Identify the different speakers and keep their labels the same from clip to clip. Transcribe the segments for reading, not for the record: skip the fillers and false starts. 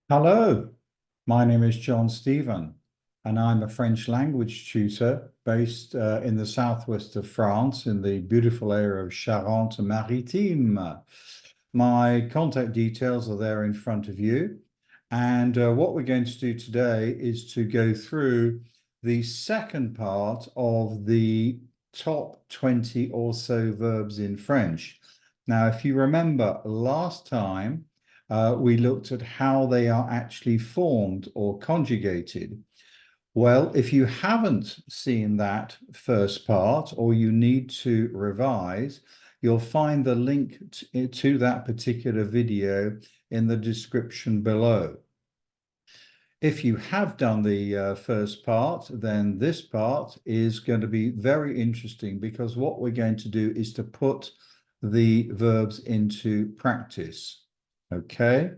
Speaker 1: Hello, my name is John Stephen, and I'm a French language tutor based in the southwest of France in the beautiful area of Charente-Maritime. My contact details are there in front of you. And what we're going to do today is to go through the second part of the top 20 or so verbs in French. Now, if you remember last time, we looked at how they are actually formed or conjugated. Well, if you haven't seen that first part or you need to revise, you'll find the link to that particular video in the description below. If you have done the first part, then this part is going to be very interesting because what we're going to do is to put the verbs into practice. Okay.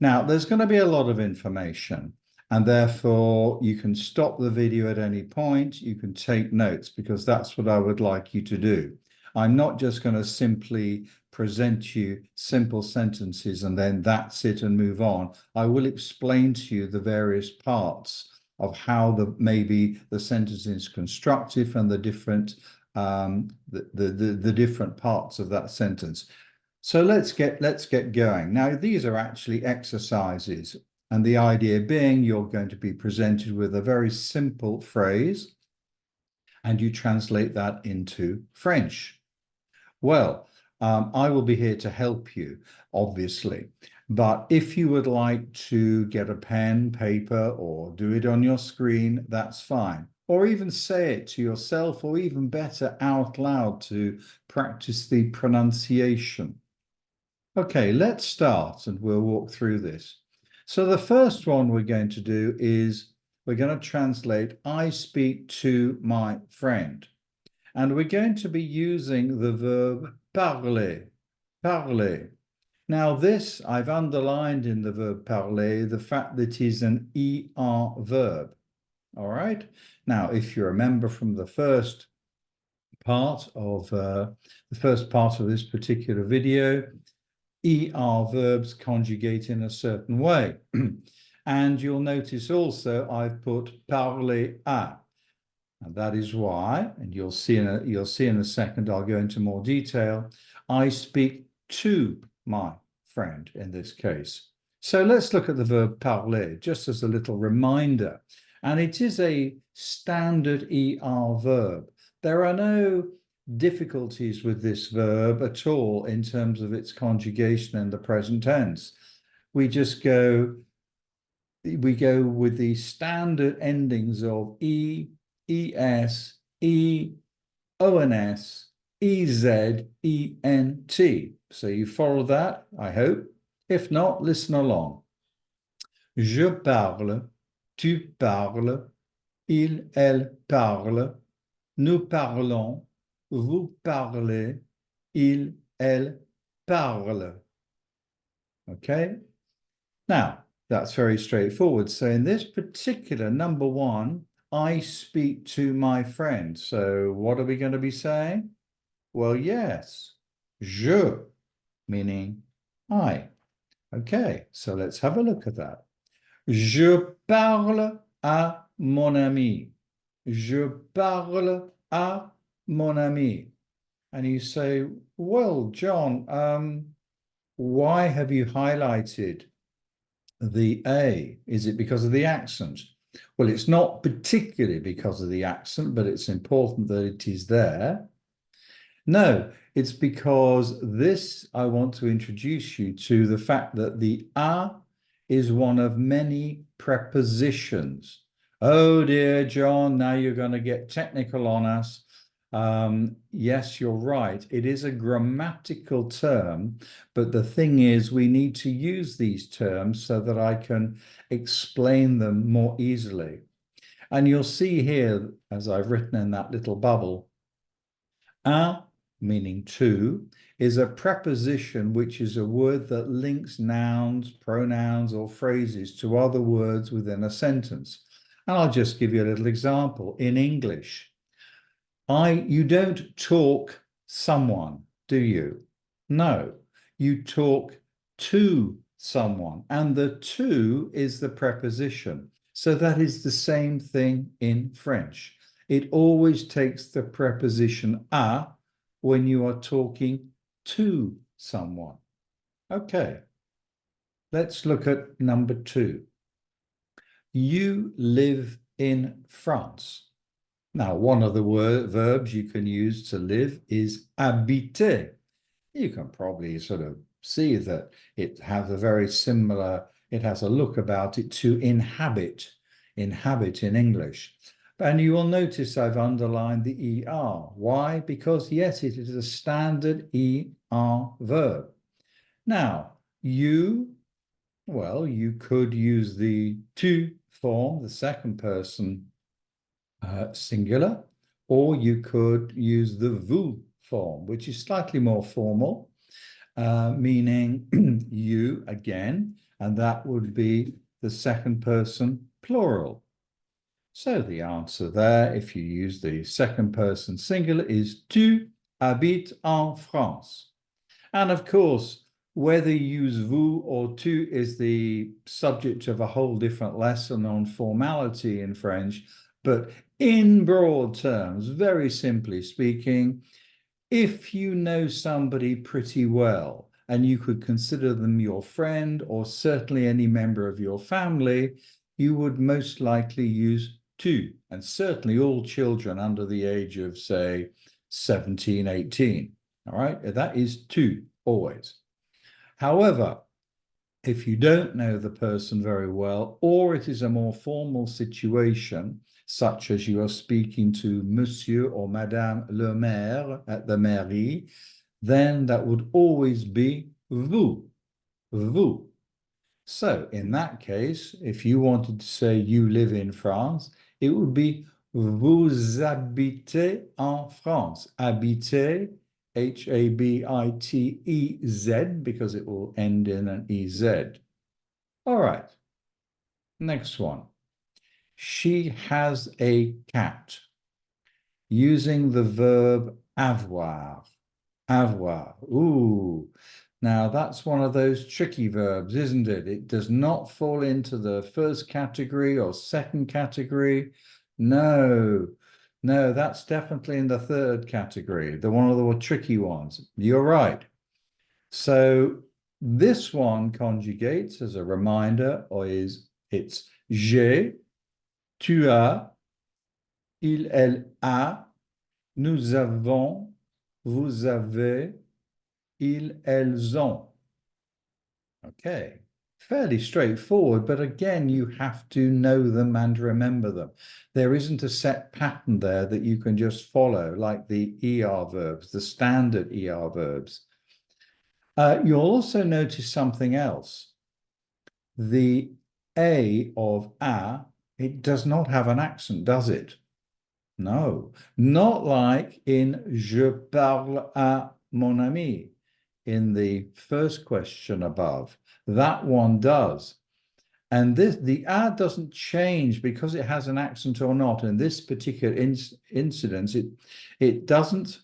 Speaker 1: Now, there's going to be a lot of information, and therefore you can stop the video at any point. You can take notes because that's what I would like you to do. I'm not just going to simply present you simple sentences and then that's it and move on. I will explain to you the various parts of how maybe the sentence is constructive and the different the different parts of that sentence. So let's get going. Now, these are actually exercises, and the idea being you're going to be presented with a very simple phrase, and you translate that into French. Well, I will be here to help you, obviously. But if you would like to get a pen, paper, or do it on your screen, that's fine. Or even say it to yourself, or even better, out loud to practice the pronunciation. Okay, let's start and we'll walk through this. So the first one we're going to do is we're going to translate I speak to my friend. And we're going to be using the verb parler, parler. Now this, I've underlined in the verb parler, the fact that it is an ER verb. All right. Now, if you remember from the first part of this particular video, ER verbs conjugate in a certain way. And you'll notice also I've put parler à. And that is why, and you'll see in a second, I'll go into more detail, I speak to my friend in this case. So let's look at the verb parler, just as a little reminder. And it is a standard ER verb. There are no difficulties with this verb at all in terms of its conjugation in the present tense. We go with the standard endings of E, ES, E, ONS, EZ, ENT. So you follow that, I hope. If not, listen along. Je parle, tu parles, il, elle parle, nous parlons, vous parlez, il, elle parle. Okay? Now, that's very straightforward. So in this particular number one, I speak to my friend. So what are we going to be saying? Well, yes, je, meaning I. Okay, so let's have a look at that. Je parle à mon ami. Je parle à mon ami. And you say, well, John, why have you highlighted the A? Is it because of the accent? Well, it's not particularly because of the accent, but it's important that it is there. No, it's because this, I want to introduce you to the fact that the a is one of many prepositions. Oh dear, John, now you're going to get technical on us. Yes, you're right. It is a grammatical term, but the thing is we need to use these terms so that I can explain them more easily. And you'll see here, as I've written in that little bubble, un, meaning to, is a preposition which is a word that links nouns, pronouns, or phrases to other words within a sentence. And I'll just give you a little example. In English, you don't talk someone, do you? No, you talk to someone. And the to is the preposition. So that is the same thing in French. It always takes the preposition à when you are talking to someone. Okay, let's look at number 2. You live in France. Now, one of the verbs you can use to live is habiter. You can probably sort of see that it has a very similar, it has a look about it to inhabit in English. And you will notice I've underlined the ER. Why? Because yes, it is a standard ER verb. Now, well, you could use the to form, the second person singular, or you could use the vous form, which is slightly more formal, meaning you again, and that would be the second person plural. So the answer there, if you use the second person singular, is tu habites en France. And of course, whether you use vous or tu is the subject of a whole different lesson on formality in French. But in broad terms, very simply speaking, if you know somebody pretty well and you could consider them your friend or certainly any member of your family, you would most likely use tu. And certainly all children under the age of, say, 17, 18. All right, that is tu, always. However, if you don't know the person very well, or it is a more formal situation, such as you are speaking to Monsieur or Madame le Maire at the mairie, then that would always be vous, vous. So in that case, if you wanted to say you live in France, it would be vous habitez en France. Habiter, Habitez, because it will end in an EZ. All right, next one. She has a cat. Using the verb avoir. Avoir. Ooh. Now, that's one of those tricky verbs, isn't it? It does not fall into the first category or second category. No, that's definitely in the third category, one of the more tricky ones. You're right. So this one conjugates as a reminder, it's j'ai, tu as, il, elle a, nous avons, vous avez, ils, elles ont. Okay, fairly straightforward, but again, you have to know them and remember them. There isn't a set pattern there that you can just follow, like the ER verbs, the standard ER verbs. You'll also notice something else. The A of a, it does not have an accent, does it? No, not like in je parle à mon ami in the first question above. That one does. And the a doesn't change because it has an accent or not. In this particular incident, it doesn't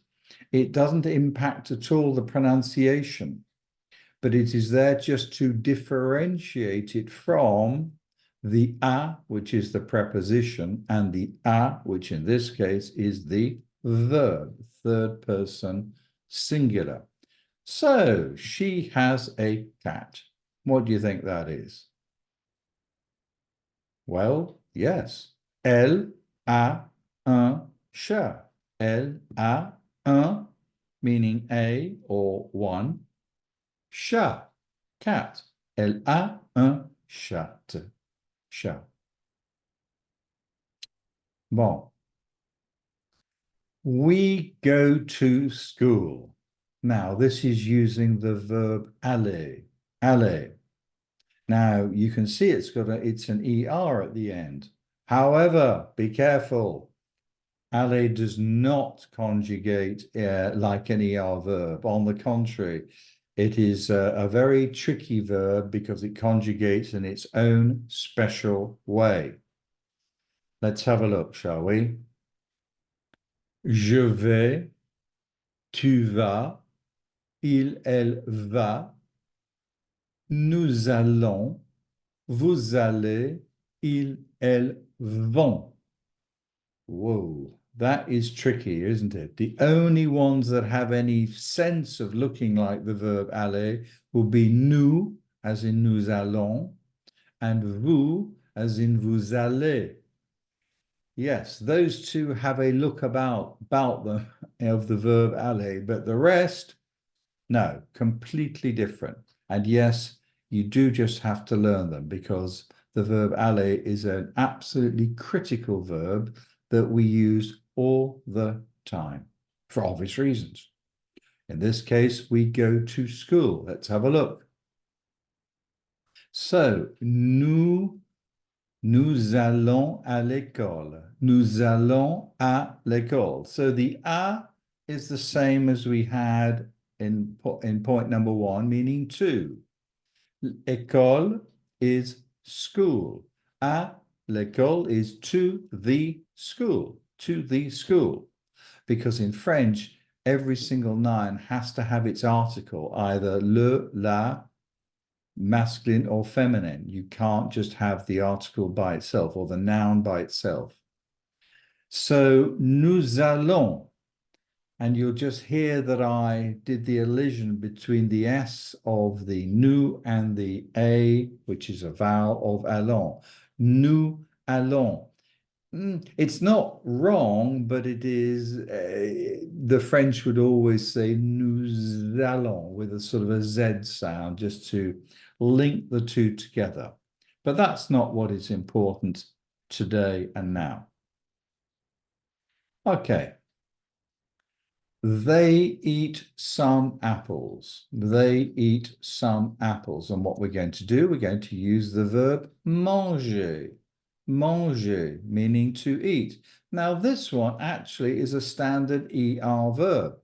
Speaker 1: impact at all the pronunciation, but it is there just to differentiate it from the a, which is the preposition, and the a, which in this case is the verb, third person singular. So she has a cat. What do you think that is? Well, yes. Elle a un chat. Elle a un, meaning a or one, chat, cat. Elle a un chat. Chat. Bon. We go to school. Now, this is using the verb aller. Aller. Now, you can see it's an ER at the end. However, be careful. Aller does not conjugate like an ER verb. On the contrary, it is a very tricky verb because it conjugates in its own special way. Let's have a look, shall we? Je vais, tu vas, il, elle va, nous allons, vous allez, ils, elles vont. Whoa, that is tricky, isn't it? The only ones that have any sense of looking like the verb aller will be nous, as in nous allons, and vous, as in vous allez. Yes, those two have a look about them of the verb aller, but the rest, no, completely different. And yes, you do just have to learn them because the verb aller is an absolutely critical verb that we use all the time for obvious reasons. In this case, we go to school. Let's have a look. So, nous allons à l'école. Nous allons à l'école. So the à is the same as we had in point number one, meaning to. École is school. À l'école is to the school, to the school. Because in French, every single noun has to have its article, either le, la, masculine or feminine. You can't just have the article by itself or the noun by itself. So nous allons, and you'll just hear that I did the elision between the S of the nous and the A, which is a vowel of allons. Nous allons. It's not wrong, but it is, the French would always say nous allons with a sort of a Z sound just to link the two together. But that's not what is important today and now. Okay. They eat some apples. They eat some apples. And what we're going to do, we're going to use the verb manger. Manger, meaning to eat. Now, this one actually is a standard ER verb.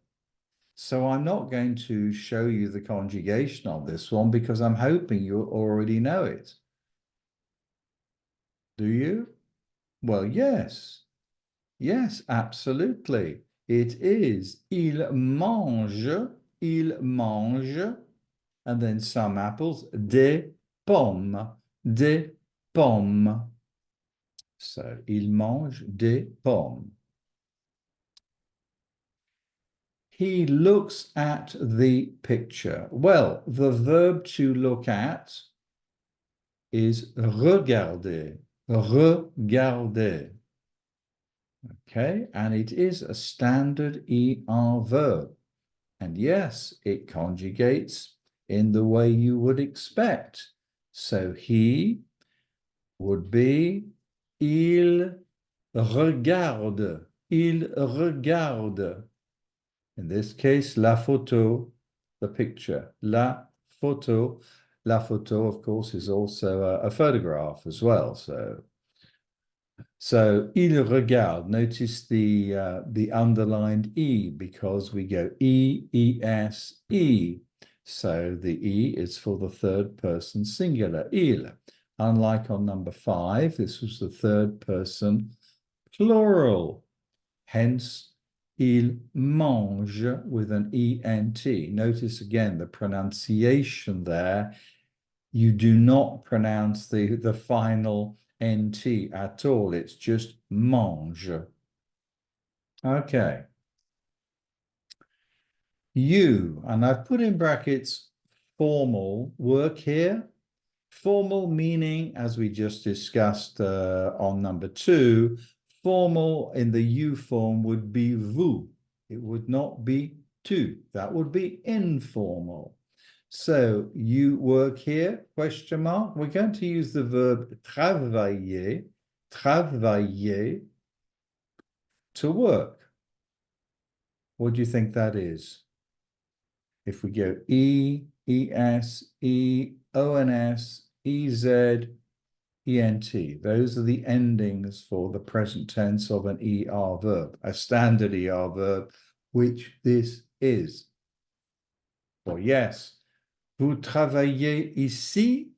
Speaker 1: So I'm not going to show you the conjugation of this one because I'm hoping you already know it. Do you? Well, yes. Yes, absolutely. It is. Il mange, and then some apples, des pommes, des pommes. So, il mange des pommes. He looks at the picture. Well, the verb to look at is regarder, regarder. Okay, and it is a standard ER verb. And yes, it conjugates in the way you would expect. So he would be il regarde, il regarde. In this case, la photo, the picture, la photo. La photo, of course, is also a photograph as well. So il regarde. Notice the underlined E because we go E, ES, E. So the E is for the third person singular, il. Unlike on number 5, this was the third person plural. Hence, il mange with an ENT. Notice again the pronunciation there. You do not pronounce the final NT at all. It's just mange. Okay. You, and I've put in brackets formal work here. Formal meaning, as we just discussed on number 2, formal in the you form would be vous. It would not be tu. That would be informal. So you work here, question mark. We're going to use the verb travailler, travailler, to work. What do you think that is? If we go E, ES, E, ONS, EZ, ENT. Those are the endings for the present tense of an ER verb, a standard ER verb, which this is. Well, yes, vous travaillez ici.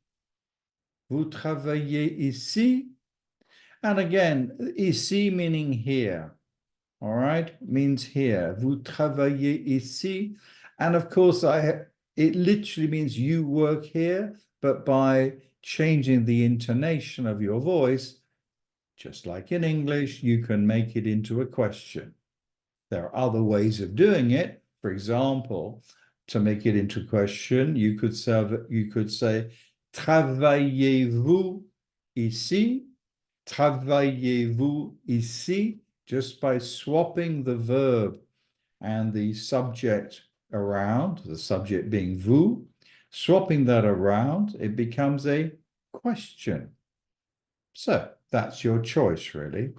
Speaker 1: Vous travaillez ici. And again, ici meaning here. All right, means here. Vous travaillez ici. And of course, It literally means you work here, but by changing the intonation of your voice, just like in English, you can make it into a question. There are other ways of doing it. For example, to make it into a question, you could say travaillez-vous ici? Travaillez-vous ici? Just by swapping the verb and the subject around, the subject being vous, swapping that around, it becomes a question. So that's your choice, really.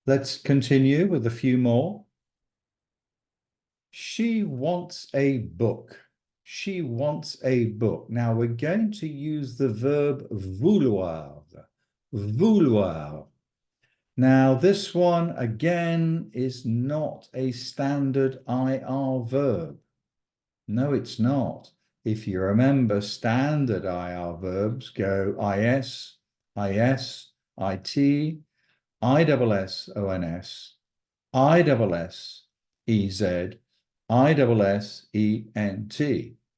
Speaker 1: Let's continue with a few more. She wants a book. She wants a book. Now we're going to use the verb vouloir. Vouloir. Now this one, again, is not a standard IR verb. No, it's not. If you remember, standard IR verbs go IS, IT, ISSONS, ISS, EZ, ISSENT.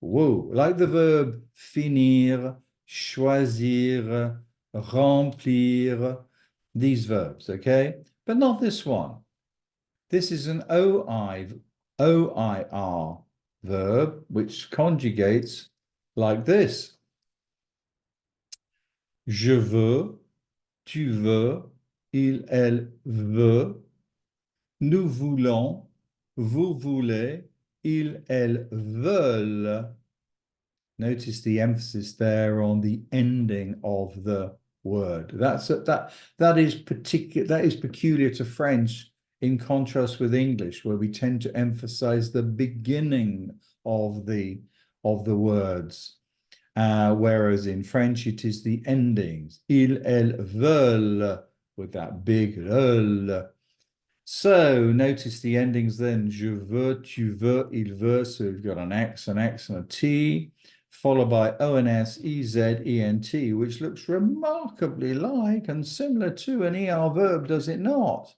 Speaker 1: Woo, like the verb finir, choisir, remplir, these verbs, okay? But not this one. This is an OIR verb, which conjugates like this. Je veux, tu veux, il, elle veut, nous voulons, vous voulez, ils, elles veulent. Notice the emphasis there on the ending of the word. That is peculiar to French, in contrast with English, where we tend to emphasize the beginning of the words. Whereas in French, it is the endings. Ils, elles veulent, with that big L. So notice the endings then. Je veux, tu veux, il veut. So we've got an X, and a T, followed by ONS, EZ, ENT, which looks remarkably like and similar to an ER verb, does it not?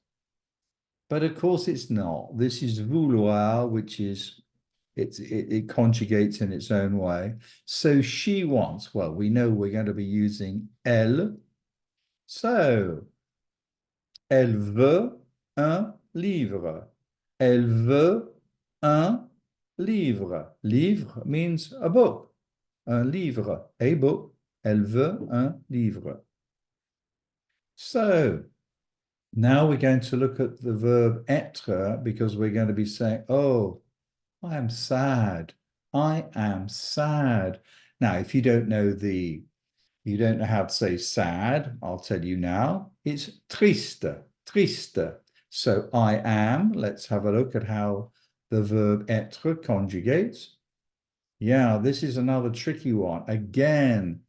Speaker 1: But of course it's not. This is vouloir, which is it conjugates in its own way. So she wants, well, we know we're going to be using elle. So, elle veut un livre. Elle veut un livre. Livre means a book. Un livre, a book. Elle veut un livre. So, now we're going to look at the verb être, because we're going to be saying, oh, I am sad. I am sad. Now, if you don't know how to say sad, I'll tell you now. It's triste, triste. So I am, let's have a look at how the verb être conjugates. Yeah, this is another tricky one. Again,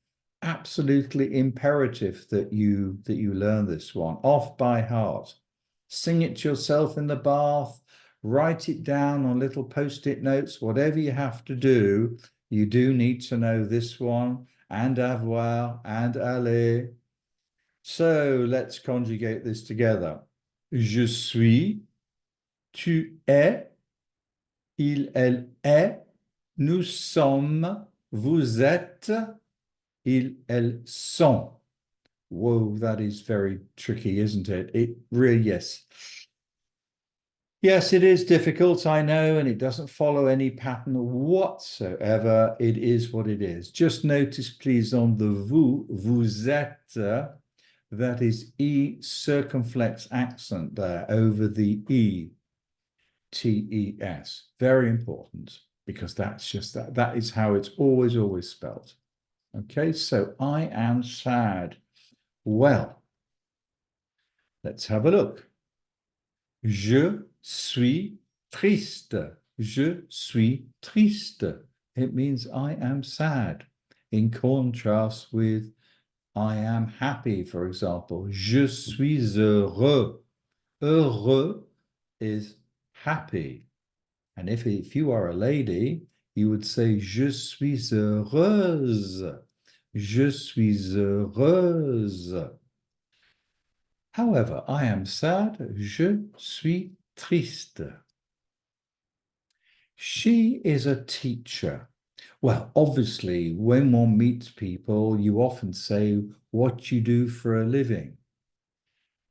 Speaker 1: absolutely imperative that you learn this one off by heart. Sing it to yourself in the bath, write it down on little post-it notes, whatever you have to do. You do need to know this one, and avoir, and aller. So let's conjugate this together. Je suis, tu es, il, elle est, nous sommes, vous êtes, ils, elles sont. Whoa, that is very tricky, isn't it? It really, yes. Yes, it is difficult, I know, and it doesn't follow any pattern whatsoever. It is what it is. Just notice, please, on the vous êtes, that is E circumflex accent there over the E, T-E-S. Very important, because that's just that is how it's always spelled. Okay, so I am sad. Well, let's have a look. Je suis triste. Je suis triste. It means I am sad, in contrast with I am happy, for example. Je suis heureux. Heureux is happy. And if you are a lady, you would say je suis heureuse. Je suis heureuse. However, I am sad. Je suis triste. She is a teacher. Well, obviously, when one meets people, you often say what you do for a living.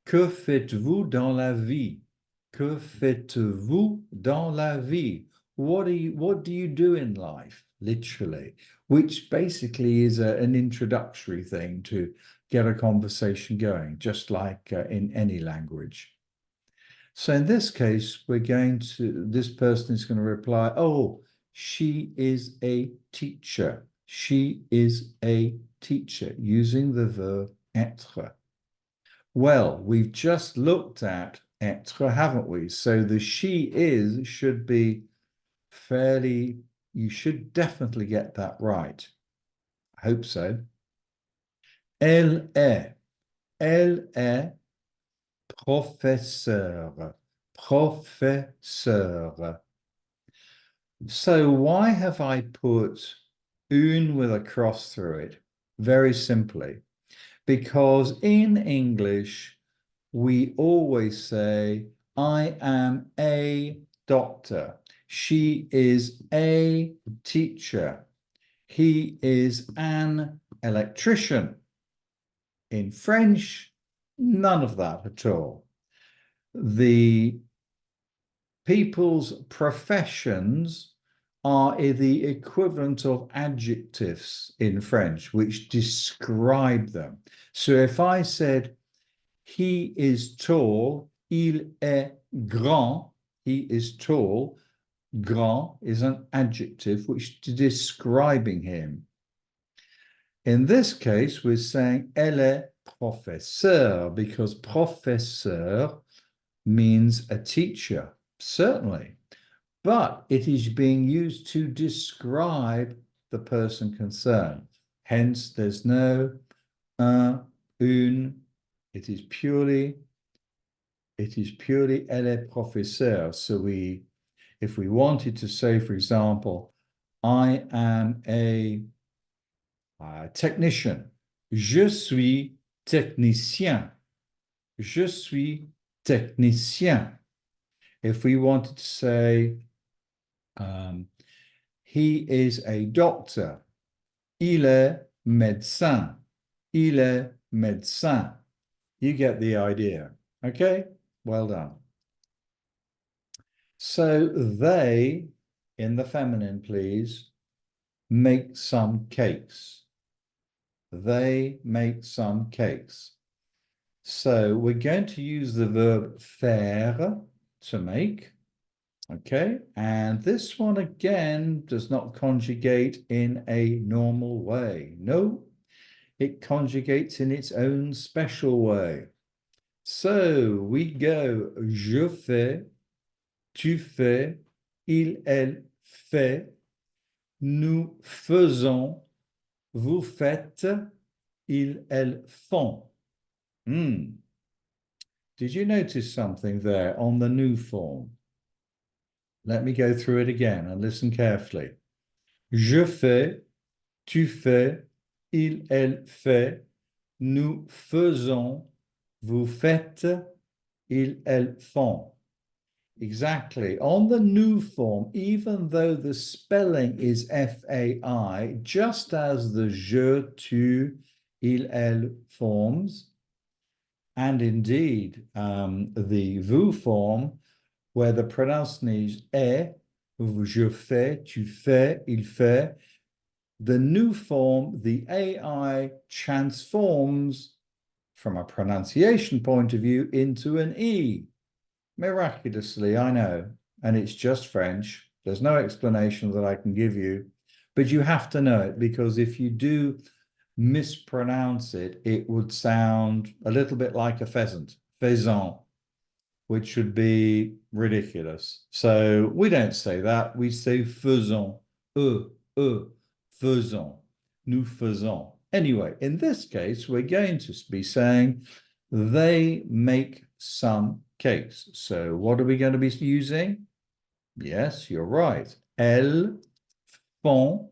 Speaker 1: Que faites-vous dans la vie? Que faites-vous dans la vie? What do you do in life? Literally, which basically is an introductory thing to get a conversation going, just like in any language. So in this case, this person is going to reply, oh, she is a teacher. She is a teacher, using the verb être. Well, we've just looked at être, haven't we? So the she is should be you should definitely get that right. I hope so. Elle est. Elle est professeur. Professeur. So why have I put une with a cross through it? Very simply, because in English, we always say, I am a doctor. She is a teacher. He is an electrician. In French, none of that at all. The people's professions are the equivalent of adjectives in French, which describe them. So if I said, he is tall, il est grand, he is tall, grand is an adjective which is describing him. In this case, we're saying elle est professeur, because professeur means a teacher, certainly, but it is being used to describe the person concerned. Hence, there's no un, une. It is purely elle est professeur. So if we wanted to say, for example, I am a technician. Je suis technicien. Je suis technicien. If we wanted to say, he is a doctor. Il est médecin. Il est médecin. You get the idea. Okay? Well done. So they, in the feminine, please, make some cakes. They make some cakes. So we're going to use the verb faire, to make. Okay, and this one again does not conjugate in a normal way. No, it conjugates in its own special way. So we go, je fais, tu fais, il, elle fait, nous faisons, vous faites, ils, elles font. Did you notice something there on the nous form? Let me go through it again and listen carefully. Je fais, tu fais, il, elle fait, nous faisons, vous faites, ils, elles font. Exactly. On the nous form, even though the spelling is F-A-I, just as the je, tu, il, elle forms, and indeed the vous form, where the pronunciation is est, je fais, tu fais, il fait, the nous form, the AI transforms from a pronunciation point of view into an E. Miraculously, I know, and it's just French. There's no explanation that I can give you, but you have to know it, because if you do mispronounce it, it would sound a little bit like a pheasant, faisant, which should be ridiculous. So we don't say that. We say faisons, faisons, nous faisons. Anyway, in this case, we're going to be saying they make some cakes. So what are we going to be using? Yes, you're right. Elles font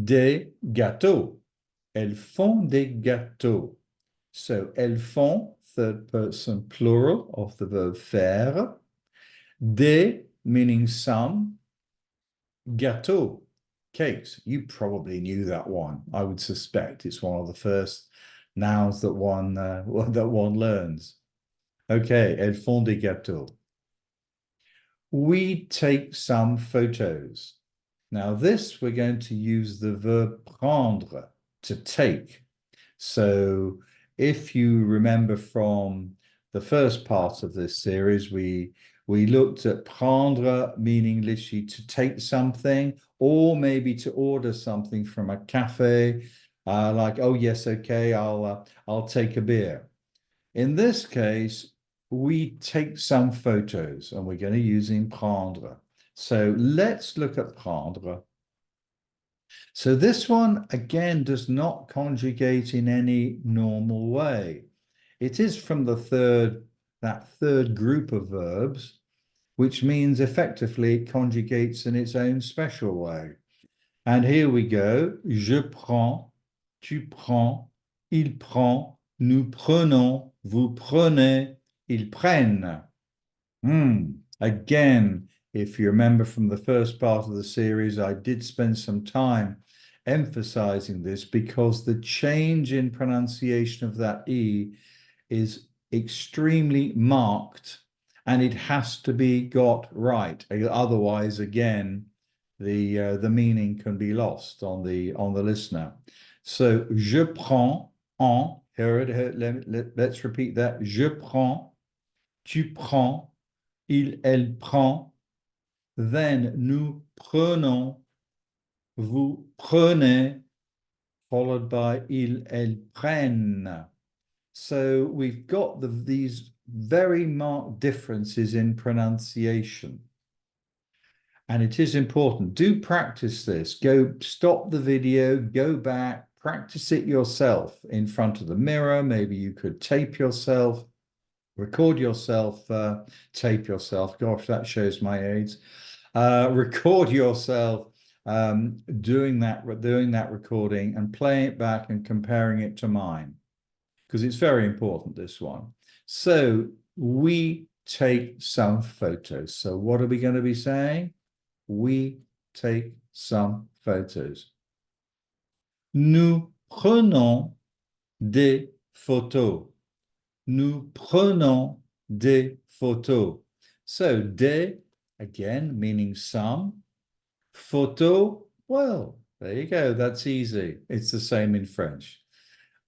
Speaker 1: des gâteaux. Elles font des gâteaux. So elles font, third person plural of the verb faire. Des meaning some, Gâteau, cakes. You probably knew that one. I would suspect it's one of the first nouns that one learns. Okay, elles font des gâteaux. We take some photos. Now this, we're going to use the verb prendre, to take. So if you remember from the first part of this series, we looked at prendre, meaning literally to take something, or maybe to order something from a cafe, like, oh yes, okay, I'll take a beer. In this case, we take some photos, and we're going to use in prendre. So let's look at prendre. So this one, again, does not conjugate in any normal way. It is from that third group of verbs, which means effectively it conjugates in its own special way. And here we go. Je prends, tu prends, il prend, nous prenons, vous prenez, ils prennent. Again, if you remember from the first part of the series, I did spend some time emphasizing this because the change in pronunciation of that E is extremely marked, and it has to be got right. Otherwise, again, the meaning can be lost on the listener. So, je prends en. Let's repeat that. Je prends, tu prends, elle prend. Then nous prenons, vous prenez, followed by elles prennent. So we've got these very marked differences in pronunciation. And it is important. Do practice this. Go stop the video, go back, practice it yourself in front of the mirror. Maybe you could tape yourself, record yourself, tape yourself. Gosh, that shows my age. Record yourself doing that recording and playing it back and comparing it to mine, because it's very important, this one. So we take some photos. So what are we going to be saying? We take some photos. Nous prenons des photos. Nous prenons des photos. So des, again, meaning some. Photo, well, there you go. That's easy. It's the same in French.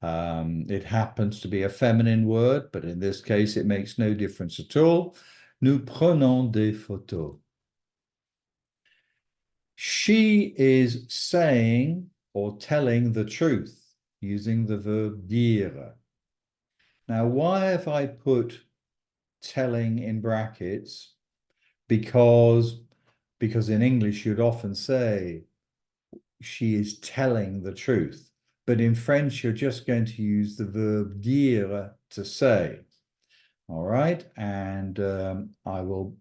Speaker 1: It happens to be a feminine word, but in this case, it makes no difference at all. Nous prenons des photos. She is saying or telling the truth using the verb dire. Now, why have I put telling in brackets? Because in English, you'd often say she is telling the truth. But in French, you're just going to use the verb dire, to say. All right. And I will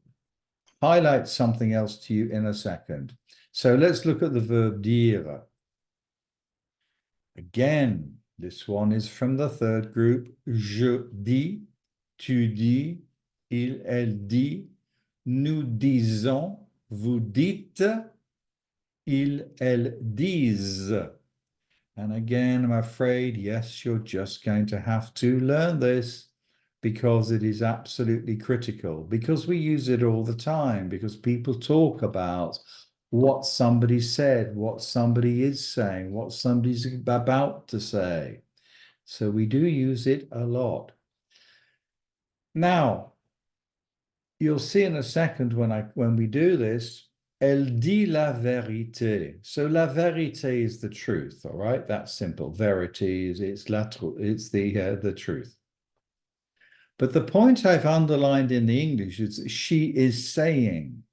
Speaker 1: highlight something else to you in a second. So let's look at the verb dire. Again, this one is from the third group. Je dis, tu dis, elle dit, nous disons, vous dites, elles disent. And again, I'm afraid, yes, you're just going to have to learn this, because it is absolutely critical, because we use it all the time, because people talk about what somebody said, what somebody is saying, what somebody's about to say. So we do use it a lot. Now, you'll see in a second when we do this, elle dit la vérité. So la vérité is the truth, all right? That's simple. Verity is the truth. But the point I've underlined in the English is she is saying.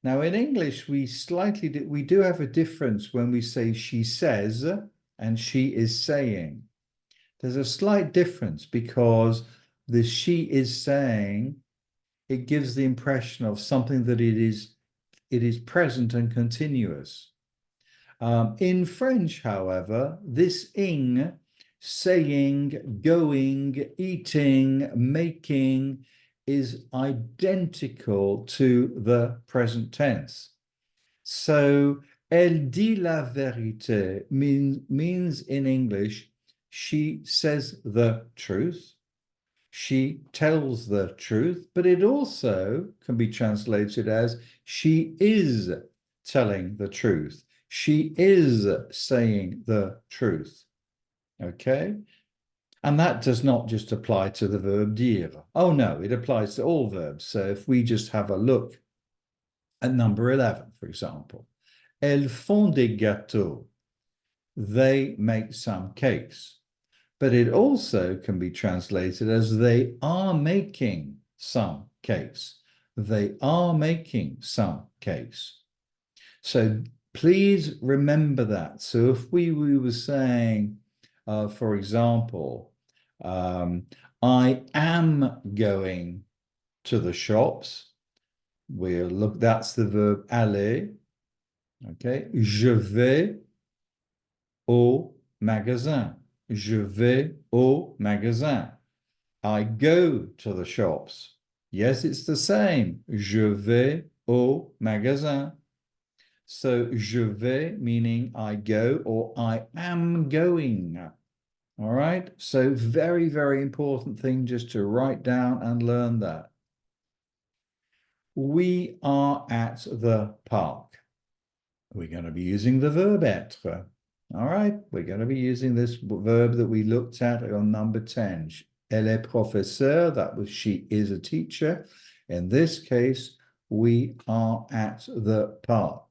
Speaker 1: Now in English, we do have a difference when we say she says and she is saying. There's a slight difference, because the she is saying, it gives the impression of something that it is present and continuous. In French, however, this ing, saying, going, eating, making, is identical to the present tense. So, elle dit la vérité means in English, she says the truth. She tells the truth, but it also can be translated as she is telling the truth. She is saying the truth. Okay? And that does not just apply to the verb dire. Oh, no, it applies to all verbs. So if we just have a look at number 11, for example, elles font des gâteaux. They make some cakes. But it also can be translated as they are making some cakes. They are making some cakes. So please remember that. So if we were saying, for example, I am going to the shops. We'll look, that's the verb aller. Okay. Je vais au magasin. Je vais au magasin. I go to the shops. Yes, it's the same. Je vais au magasin. So, je vais meaning I go or I am going. All right. So, very, very important thing just to write down and learn that. We are at the park. We're going to be using the verb être. All right. We're going to be using this verb that we looked at on number 10. Elle est professeur. That was she is a teacher. In this case, we are at the park.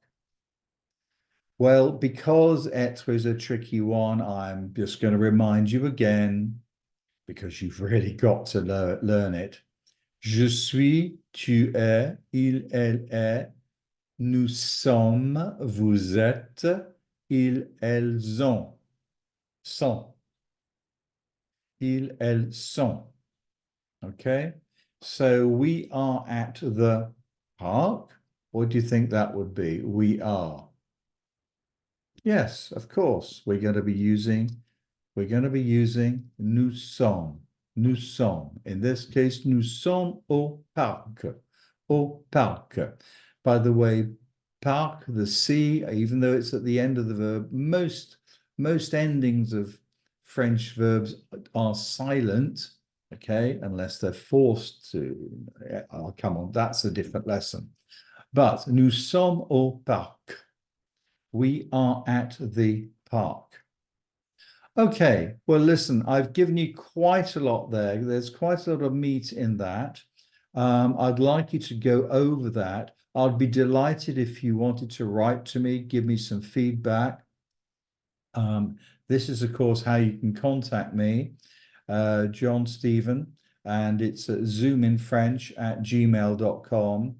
Speaker 1: Well, because être is a tricky one, I'm just going to remind you again, because you've really got to learn it. Je suis, tu es, il, elle est, nous sommes, vous êtes, ils, elles ont. Sont. Ils, elles sont. Okay? So we are at the park. What do you think that would be? We are. Yes, of course. We're going to be using nous sommes. Nous sommes. In this case, nous sommes au parc. Au parc. By the way, parc, the C, even though it's at the end of the verb, most endings of French verbs are silent, okay, unless they're forced to. Oh, come on, that's a different lesson. But nous sommes au parc. We are at the park. Okay, well, listen, I've given you quite a lot there. There's quite a lot of meat in that. I'd like you to go over that. I'd be delighted if you wanted to write to me, give me some feedback. This is, of course, how you can contact me, John Stephen, and it's zoominfrench@gmail.com.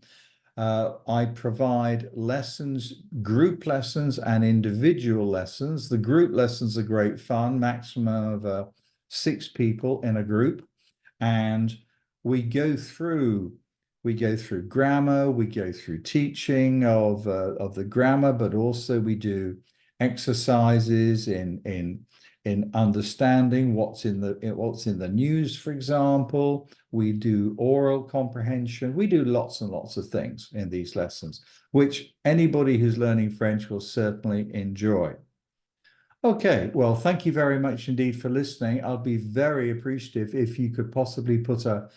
Speaker 1: I provide lessons, group lessons and individual lessons. The group lessons are great fun, maximum of 6 people in a group. And we go through grammar, we go through teaching of the grammar, but also we do exercises in understanding what's in the news, for example. We do oral comprehension. We do lots and lots of things in these lessons, which anybody who's learning French will certainly enjoy. Okay, well, thank you very much indeed for listening. I'll be very appreciative if you could possibly put a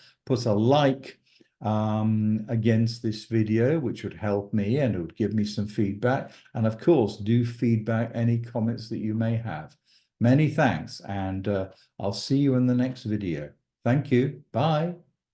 Speaker 1: like against this video, which would help me and it would give me some feedback. And of course, do feedback any comments that you may have. Many thanks, and I'll see you in the next video. Thank you. Bye.